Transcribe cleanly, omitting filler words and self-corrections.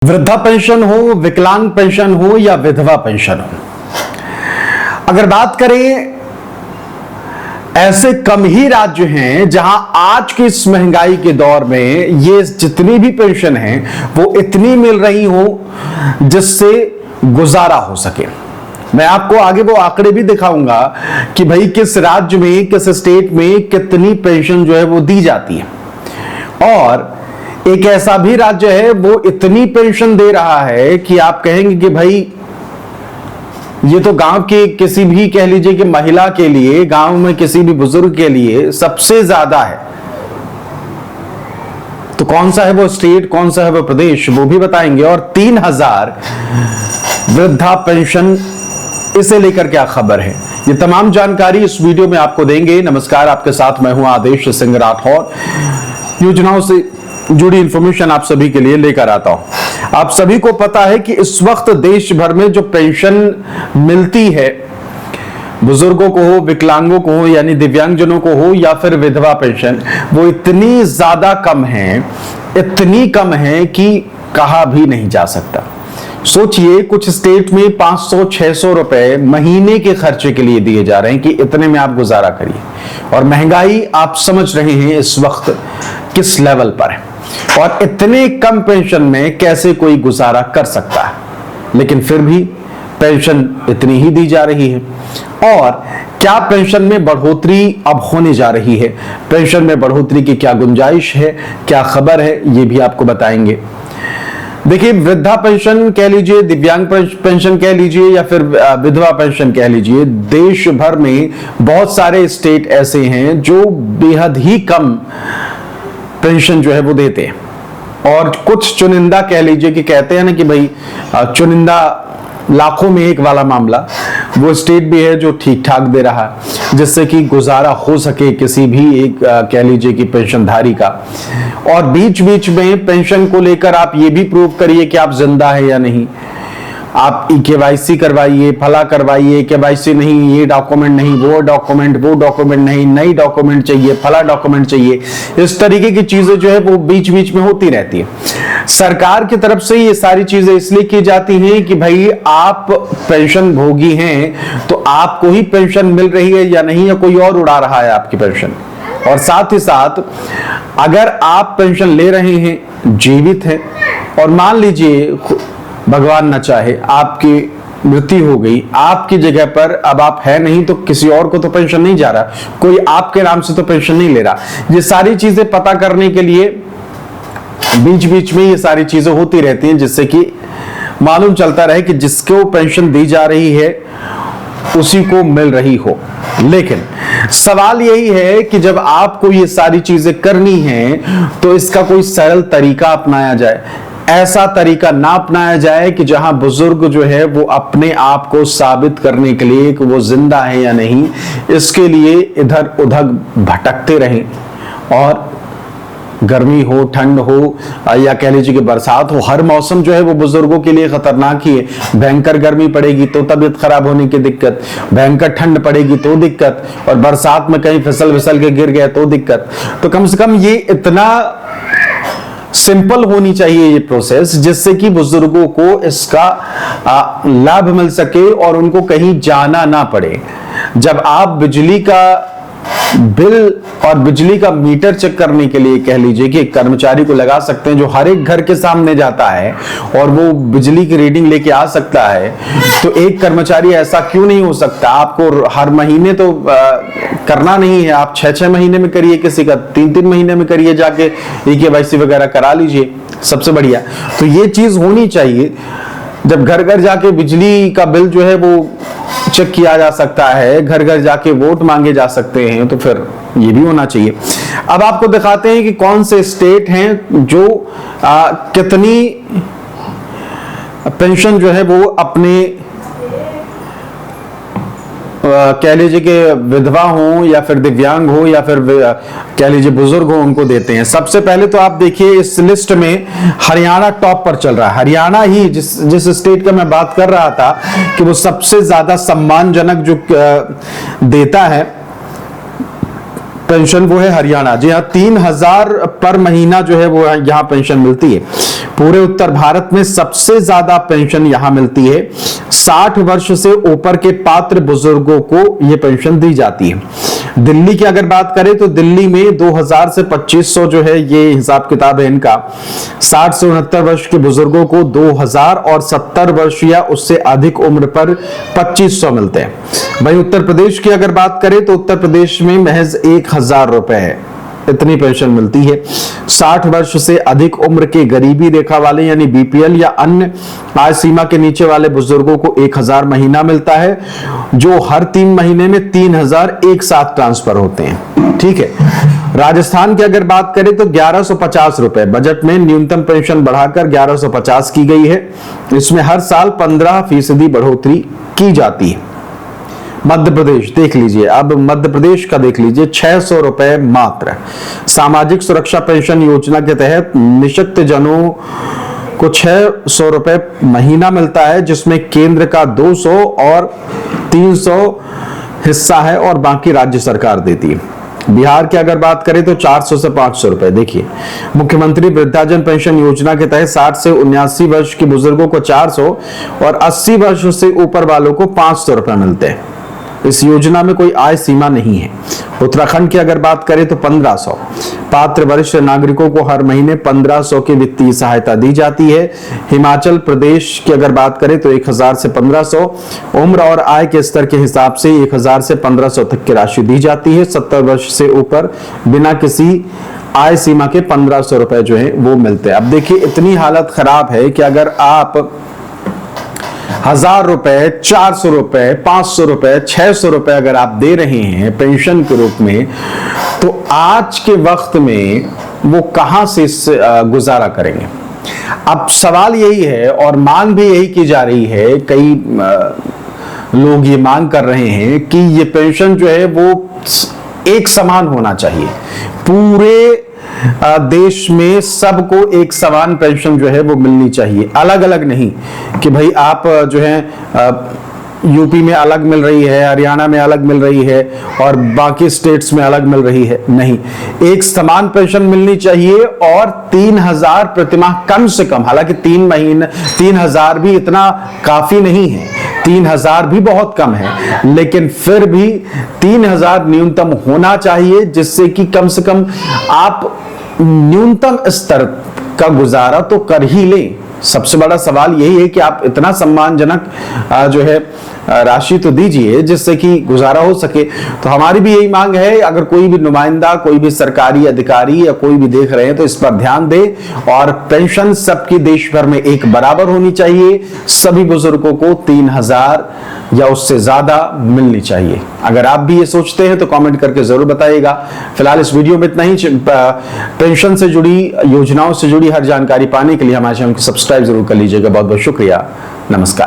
वृद्धा पेंशन हो, विकलांग पेंशन हो या विधवा पेंशन हो, अगर बात करें, ऐसे कम ही राज्य हैं जहां आज की इस महंगाई के दौर में ये जितनी भी पेंशन है वो इतनी मिल रही हो जिससे गुजारा हो सके। मैं आपको आगे वो आंकड़े भी दिखाऊंगा कि भाई किस राज्य में, किस स्टेट में कितनी पेंशन जो है वो दी जाती है। और एक ऐसा भी राज्य है वो इतनी पेंशन दे रहा है कि आप कहेंगे कि भाई ये तो गांव के किसी भी, कह लीजिए कि महिला के लिए, गांव में किसी भी बुजुर्ग के लिए सबसे ज्यादा है। तो कौन सा है वो स्टेट, कौन सा है वो प्रदेश, वो भी बताएंगे। और 3000 वृद्धा पेंशन, इसे लेकर क्या खबर है, ये तमाम जानकारी इस वीडियो में आपको देंगे। नमस्कार, आपके साथ मैं हूं आदेश सिंह राठौर। योजनाओं से जुड़ी इंफॉर्मेशन आप सभी के लिए लेकर आता हूं। आप सभी को पता है कि इस वक्त देश भर में जो पेंशन मिलती है बुजुर्गों को हो, विकलांगों को हो यानी दिव्यांगजनों को हो, या फिर विधवा पेंशन, वो इतनी ज्यादा कम है, इतनी कम है कि कहा भी नहीं जा सकता। सोचिए, कुछ स्टेट में 500-600 रुपए महीने के खर्चे के लिए दिए जा रहे हैं कि इतने में आप गुजारा करिए। और महंगाई आप समझ रहे हैं इस वक्त किस लेवल पर है, और इतने कम पेंशन में कैसे कोई गुजारा कर सकता है। लेकिन फिर भी पेंशन इतनी ही दी जा रही है। और क्या पेंशन में बढ़ोतरी अब होने जा रही है, पेंशन में बढ़ोतरी की क्या गुंजाइश है, क्या खबर है, ये भी आपको बताएंगे। देखिए, वृद्धा पेंशन कह लीजिए, दिव्यांग पेंशन कह लीजिए, या फिर विधवा पेंशन कह लीजिए, देश भर में बहुत सारे स्टेट ऐसे हैं जो बेहद ही कम पेंशन जो है वो देते हैं। और कुछ चुनिंदा, कह लीजिए कि कहते हैं ना कि भाई चुनिंदा लाखों में एक वाला मामला, वो स्टेट भी है जो ठीक ठाक दे रहा है जिससे कि गुजारा हो सके किसी भी एक, कह लीजिए कि पेंशनधारी का। और बीच बीच में पेंशन को लेकर आप ये भी प्रूव करिए कि आप जिंदा है या नहीं। आप केवाईसी करवाइए, फला करवाइए, केवाईसी नहीं, ये डॉक्यूमेंट नहीं, वो डॉक्यूमेंट नहीं, नई डॉक्यूमेंट चाहिए, फला डॉक्यूमेंट चाहिए। इस तरीके की चीजें जो है वो बीच बीच में होती रहती है। सरकार की तरफ से ये सारी चीजें इसलिए की जाती हैं कि भाई आप पेंशन भोगी हैं तो आपको ही पेंशन मिल रही है या नहीं, या कोई और उड़ा रहा है आपकी पेंशन। और साथ ही साथ अगर आप पेंशन ले रहे हैं, जीवित हैं, और मान लीजिए भगवान न चाहे आपकी मृत्यु हो गई, आपकी जगह पर अब आप है नहीं, तो किसी और को तो पेंशन नहीं जा रहा, कोई आपके नाम से तो पेंशन नहीं ले रहा। ये सारी चीजें पता करने के लिए बीच बीच में ये सारी चीजें होती रहती हैं, जिससे कि मालूम चलता रहे कि जिसको पेंशन दी जा रही है उसी को मिल रही हो। लेकिन सवाल यही है कि जब आपको ये सारी चीजें करनी है तो इसका कोई सरल तरीका अपनाया जाए। ऐसा तरीका ना अपनाया जाए कि जहां बुजुर्ग जो है वो अपने आप को साबित करने के लिए कि वो जिंदा है या नहीं, इसके लिए इधर उधर भटकते रहें। और गर्मी हो, ठंड हो, या कह लीजिए कि बरसात हो, हर मौसम जो है वो बुजुर्गों के लिए खतरनाक ही है। भयंकर गर्मी पड़ेगी तो तबीयत खराब होने की दिक्कत, भयंकर ठंड पड़ेगी तो दिक्कत, और बरसात में कहीं फिसल के गिर गए तो दिक्कत। तो कम से कम ये इतना सिंपल होनी चाहिए ये प्रोसेस, जिससे कि बुजुर्गों को इसका लाभ मिल सके और उनको कहीं जाना ना पड़े। जब आप बिजली का बिल और बिजली का मीटर चेक करने के लिए, कह लीजिए कि एक कर्मचारी को लगा सकते हैं जो हर एक घर के सामने जाता है और वो बिजली की रीडिंग लेके आ सकता है, तो एक कर्मचारी ऐसा क्यों नहीं हो सकता? आपको हर महीने तो करना नहीं है, आप 6-6 महीने में करिए, किसी का 3-3 महीने में करिए, जाके केवाईसी वगैरह करा लीजिए, सबसे बढ़िया। तो ये चीज होनी चाहिए। जब घर घर जाके बिजली का बिल जो है वो चेक किया जा सकता है, घर घर जाके वोट मांगे जा सकते हैं, तो फिर ये भी होना चाहिए। अब आपको दिखाते हैं कि कौन से स्टेट हैं जो कितनी पेंशन जो है वो अपने कह लीजिए कि विधवा हो या फिर दिव्यांग हो या फिर कह लीजिए बुजुर्ग हो, उनको देते हैं। सबसे पहले तो आप देखिए इस लिस्ट में हरियाणा टॉप पर चल रहा है। हरियाणा ही जिस स्टेट का मैं बात कर रहा था कि वो सबसे ज्यादा सम्मानजनक जो देता है पेंशन वो है हरियाणा। जी हाँ, 3,000 पर महीना जो है वो यहाँ पेंशन मिलती है। पूरे उत्तर भारत में सबसे ज्यादा पेंशन यहाँ मिलती है। 60 वर्ष से ऊपर के पात्र बुजुर्गों को ये पेंशन दी जाती है। दिल्ली की अगर बात करें तो दिल्ली में 2000 से 2500 जो है ये हिसाब किताब है इनका। 60 से 69 वर्ष के बुजुर्गों को 2000 और 70 वर्ष या उससे अधिक उम्र पर 2500 मिलते हैं। भाई उत्तर प्रदेश की अगर बात करें तो उत्तर प्रदेश में महज 1000 रुपए है, इतनी पेंशन मिलती है। 60 वर्ष से अधिक उम्र के गरीबी रेखा वाले यानी बीपीएल या अन्य आय सीमा के नीचे वाले बुजुर्गों को 1000 महीना मिलता है, जो हर 3 महीने में 3000 एक साथ ट्रांसफर होते हैं। ठीक है। राजस्थान की अगर बात करें तो 1150 रुपए, बजट में न्यूनतम पेंशन बढ़ाकर 1150 की गई है। इसमें हर साल 15% बढ़ोतरी की जाती है। मध्य प्रदेश देख लीजिए, अब मध्य प्रदेश का देख लीजिए, 600 रुपए मात्र। सामाजिक सुरक्षा पेंशन योजना के तहत निशक्त जनों को 600 रुपए महीना मिलता है, जिसमें केंद्र का 200 और 300 हिस्सा है और बाकी राज्य सरकार देती है। बिहार की अगर बात करें तो 400 से 500 रुपए। देखिए, मुख्यमंत्री वृद्धाजन पेंशन योजना के तहत 60 से 79 वर्ष के बुजुर्गों को 400 और 80 वर्ष से ऊपर वालों को 500 रुपए मिलते हैं। इस योजना में कोई आय सीमा नहीं है। उत्तराखंड की अगर बात करें तो 1500। पात्र वरिष्ठ नागरिकों को हर महीने 1500 की वित्तीय सहायता दी जाती है। हिमाचल प्रदेश की अगर बात करें तो 1000 से 1500। उम्र और आय के स्तर के हिसाब से 1000 से 1500 तक की राशि दी जाती है। 70 वर्ष से ऊपर बिना किसी आय सीमा के 1500 रुपए जो है वो मिलते हैं। अब देखिए, इतनी हालत खराब है कि अगर आप 1000 रुपए, 400 रुपए, 500 रुपए, 600 रुपए अगर आप दे रहे हैं पेंशन के रूप में, तो आज के वक्त में वो कहां से गुजारा करेंगे। अब सवाल यही है और मांग भी यही की जा रही है, कई लोग ये मांग कर रहे हैं कि ये पेंशन जो है वो एक समान होना चाहिए। पूरे देश में सबको एक समान पेंशन जो है वो मिलनी चाहिए, अलग अलग नहीं कि भाई आप जो है यूपी में अलग मिल रही है, हरियाणा में अलग मिल रही है और बाकी स्टेट्स में अलग मिल रही है। नहीं, एक समान पेंशन मिलनी चाहिए और 3000 प्रतिमाह कम से कम। हालांकि 3 महीने 3000 भी इतना काफी नहीं है, 3000 भी बहुत कम है, लेकिन फिर भी 3000 न्यूनतम होना चाहिए, जिससे कि कम से कम आप न्यूनतम स्तर का गुजारा तो कर ही लें। सबसे बड़ा सवाल यही है कि आप इतना सम्मानजनक जो है राशि तो दीजिए जिससे कि गुजारा हो सके। तो हमारी भी यही मांग है, अगर कोई भी नुमाइंदा, कोई भी सरकारी अधिकारी या कोई भी देख रहे हैं तो इस पर ध्यान दे और पेंशन सबकी देश भर में एक बराबर होनी चाहिए। सभी बुजुर्गों को 3000 या उससे ज्यादा मिलनी चाहिए। अगर आप भी ये सोचते हैं तो कमेंट करके जरूर बताइएगा। फिलहाल इस वीडियो में इतना ही। पेंशन से जुड़ी योजनाओं से जुड़ी हर जानकारी पाने के लिए हमारे चैनल को सब्सक्राइब जरूर कर लीजिएगा। बहुत बहुत शुक्रिया। नमस्कार।